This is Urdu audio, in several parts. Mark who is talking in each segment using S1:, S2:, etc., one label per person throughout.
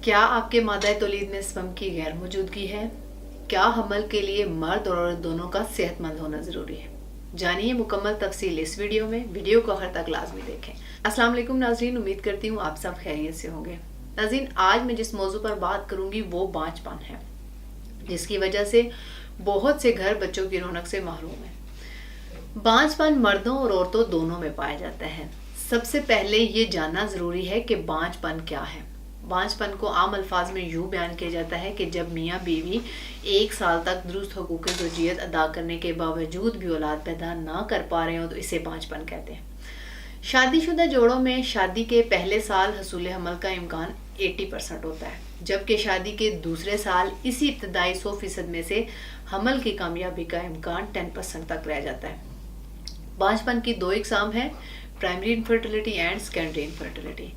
S1: کیا آپ کے مادہ تولید میں سپرم کی غیر موجودگی ہے؟ کیا حمل کے لیے مرد اور عورت دونوں کا صحت مند ہونا ضروری ہے؟ جانیے مکمل تفصیل اس ویڈیو میں، ویڈیو کو آخر تک لازمی دیکھیں۔ السلام علیکم ناظرین، امید کرتی ہوں آپ سب خیریت سے ہوں گے۔ ناظرین، آج میں جس موضوع پر بات کروں گی وہ بانجھ پن ہے، جس کی وجہ سے بہت سے گھر بچوں کی رونق سے محروم ہیں۔ بانجھ پن مردوں اور عورتوں دونوں میں پایا جاتا ہے۔ سب سے پہلے یہ جاننا ضروری ہے کہ بانجھ پن کیا ہے۔ بانجھ پن کو عام الفاظ میں یوں بیان کیا جاتا ہے کہ جب میاں بیوی 1 سال تک درست حقوق زوجیت ادا کرنے کے باوجود بھی اولاد پیدا نہ کر پا رہے ہوں تو اسے بانجھ پن کہتے ہیں۔ شادی شدہ جوڑوں میں شادی کے پہلے سال حصول حمل کا امکان 80% ہوتا ہے، جبکہ شادی کے دوسرے سال اسی ابتدائی 100% میں سے حمل کی کامیابی کا امکان 10% تک رہ جاتا ہے۔ بانجھ پن کی 2 اقسام ہیں، primary infertility and secondary infertility.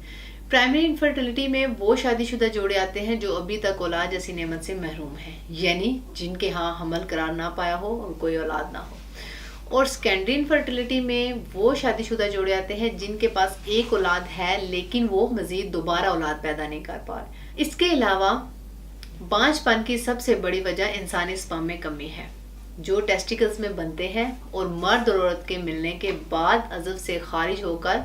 S1: Primary infertility میں وہ شادی شدہ جوڑے آتے ہیں جو ابھی تک اولاد جیسی نعمت سے محروم ہیں، یعنی جن کے ہاں حمل قرار نہ پایا ہو اور کوئی اولاد نہ ہو۔ اور سیکنڈری انفرٹیلٹی میں وہ شادی شدہ جوڑے آتے ہیں جن کے پاس ایک اولاد ہے لیکن وہ مزید دوبارہ اولاد پیدا نہیں کر پا رہے۔ اس کے علاوہ بانجھ پن کی سب سے بڑی وجہ انسانی سپرم میں کمی ہے، جو ٹیسٹیکلز میں بنتے ہیں اور مرد اور عورت کے ملنے کے بعد عضو سے خارج ہو کر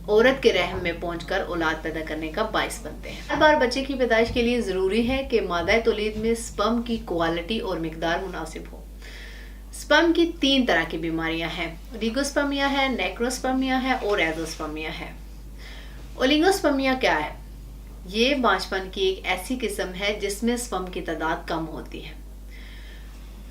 S1: عورت کے رحم میں پہنچ کر اولاد پیدا کرنے کا باعث بنتے ہیں۔ ہر بار بچے کی پیدائش کے لیے ضروری ہے کہ مادہ تولید میں سپرم کی کوالٹی اور مقدار مناسب ہو۔ سپرم کی 3 طرح کی بیماریاں ہیں، اولیگوسپرمیا ہے، نیکروسپرمیا ہے اور ایزوسپرمیا ہے۔ اولیگوسپرمیا کیا ہے؟ یہ بانجھ پن کی ایک ایسی قسم ہے جس میں سپرم کی تعداد کم ہوتی ہے۔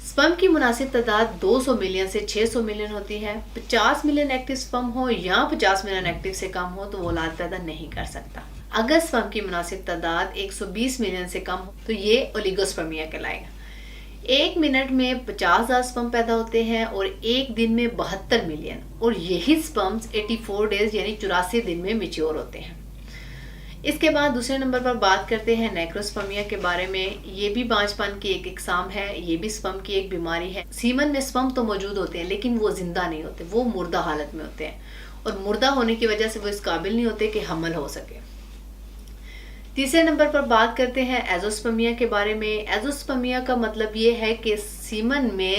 S1: سپرم کی مناسب تعداد 200 ملین سے 600 ملین ہوتی ہے۔ 50 ملین ایکٹیو سپرم ہو یا 50 ملین ایکٹیو سے کم ہو تو وہ اولاد پیدا نہیں کر سکتا۔ اگر سپرم کی مناسب تعداد 120 ملین سے کم ہو تو یہ اولیگوسپرمیا کہلائے گا۔ 1 منٹ میں 50,000 سپرم پیدا ہوتے ہیں اور ایک دن میں 72 ملین، اور یہی سپرمز 84 ڈیز یعنی 84 دن میں میچور ہوتے ہیں۔ اس کے بعد دوسرے نمبر پر بات کرتے ہیں نیکروسپرمیا کے بارے میں۔ یہ بھی بانجھ پن کی ایک اقسام ہے، یہ بھی سپرم کی ایک بیماری ہے۔ سیمن میں سپرم تو موجود ہوتے ہیں لیکن وہ زندہ نہیں ہوتے، وہ مردہ حالت میں ہوتے ہیں، اور مردہ ہونے کی وجہ سے وہ اس قابل نہیں ہوتے کہ حمل ہو سکے۔ تیسرے نمبر پر بات کرتے ہیں ایزوسپرمیا کے بارے میں۔ ایزوسپرمیا کا مطلب یہ ہے کہ سیمن میں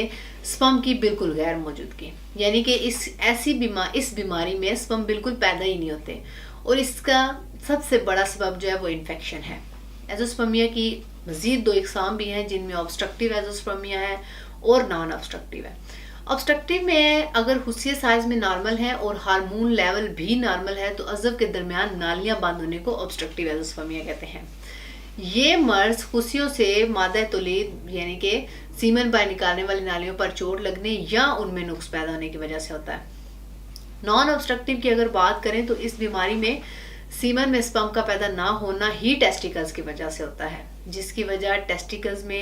S1: سپرم کی بالکل غیر موجودگی، یعنی کہ اس بیماری میں سپرم بالکل پیدا ہی نہیں ہوتے، اور اس کا سب سے بڑا سبب جو ہے وہ انفیکشن ہے۔ ایزوسپرمیا کی مزید 2 اقسام بھی ہیں جن میں آبسٹرکٹیو ایزوسپرمیا ہے اور نان آبسٹرکٹیو ہے۔ آبسٹرکٹیو میں اگر حصیہ سائز میں نارمل ہے اور ہارمون لیول بھی نارمل ہے تو عضو کے درمیان نالیاں بند ہونے کو آبسٹرکٹیو ایزوسپرمیا کہتے ہیں۔ یہ مرض خصیوں سے مادہ تولید یعنی کہ سیمن باہر نکالنے والی نالیوں پر چوٹ لگنے یا ان میں نقص پیدا ہونے کی وجہ سے ہوتا ہے۔ نان آبسٹرکٹیو کی اگر بات کریں تو اس بیماری میں سیمن میں سپرم کا پیدا نہ ہونا ہی ٹیسٹیکلز کی وجہ سے ہوتا ہے، جس کی وجہ ٹیسٹیکلز میں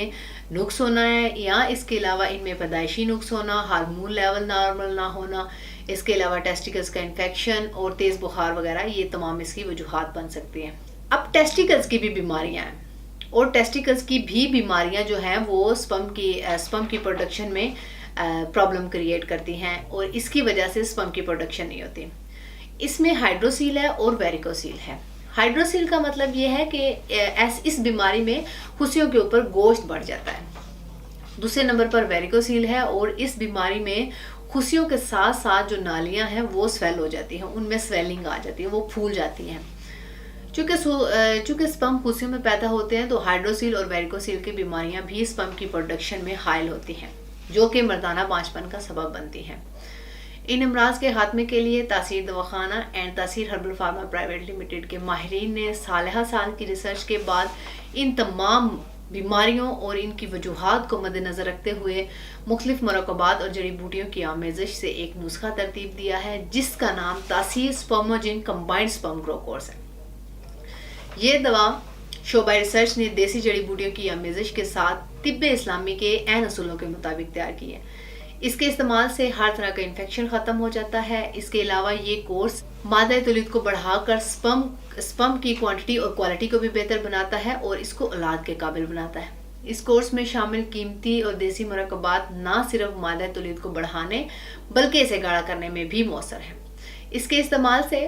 S1: نقص ہونا ہے یا اس کے علاوہ ان میں پیدائشی نقص ہونا، ہارمون لیول نارمل نہ ہونا، اس کے علاوہ ٹیسٹیکلز کا انفیکشن اور تیز بخار وغیرہ، یہ تمام اس کی وجوہات بن سکتی ہیں۔ اب ٹیسٹیکلز کی بھی بیماریاں ہیں، اور ٹیسٹیکلز کی بھی بیماریاں جو ہیں وہ سپرم کی پروڈکشن میں پرابلم کریٹ کرتی ہیں، اور اس کی وجہ سے سپرم کی پروڈکشن نہیں ہوتی۔ اس میں ہائیڈروسیل ہے اور ویریکوسیل ہے۔ ہائیڈروسیل کا مطلب یہ ہے کہ اس بیماری میں خصیوں کے اوپر گوشت بڑھ جاتا ہے۔ دوسرے نمبر پر ویریکوسیل ہے، اور اس بیماری میں خصیوں کے ساتھ ساتھ جو نالیاں ہیں وہ سویل ہو جاتی ہیں، ان میں سویلنگ آ جاتی ہے، وہ پھول جاتی ہیں۔ چونکہ سپرم خصیوں میں پیدا ہوتے ہیں تو ہائیڈروسیل اور ویریکوسیل کی بیماریاں بھی سپرم کی پروڈکشن میں حائل ہوتی ہیں، جو کہ مردانہ بانجھ پن کا سبب بنتی ہیں۔ ان امراض کے خاتمے کے لیے تاثیر دواخانہ اینڈ تاثیر ہربل فارما پرائیویٹ لمیٹڈ کے ماہرین نے سالہ سال کی ریسرچ کے بعد ان تمام بیماریوں اور ان کی وجوہات کو مد نظر رکھتے ہوئے مختلف مرکبات اور جڑی بوٹیوں کی آمیزش سے ایک نسخہ ترتیب دیا ہے جس کا نام تاثیر سپرموجن کمبائنڈ سپرم گرو کورس ہے۔ یہ دوا شعبہ ریسرچ نے دیسی جڑی بوٹیوں کی آمیزش کے ساتھ طب اسلامی کے عین اصولوں کے مطابق تیار کی ہے۔ اس کے استعمال سے ہر طرح کا انفیکشن ختم ہو جاتا ہے۔ اس کے علاوہ یہ کورس مادہ تولید کو بڑھا کر سپرم کی کوانٹٹی اور کوالٹی کو بھی بہتر بناتا ہے اور اس کو اولاد کے قابل بناتا ہے۔ اس کورس میں شامل قیمتی اور دیسی مرکبات نہ صرف مادہ تولید کو بڑھانے بلکہ اسے گاڑھا کرنے میں بھی مؤثر ہیں۔ اس کے استعمال سے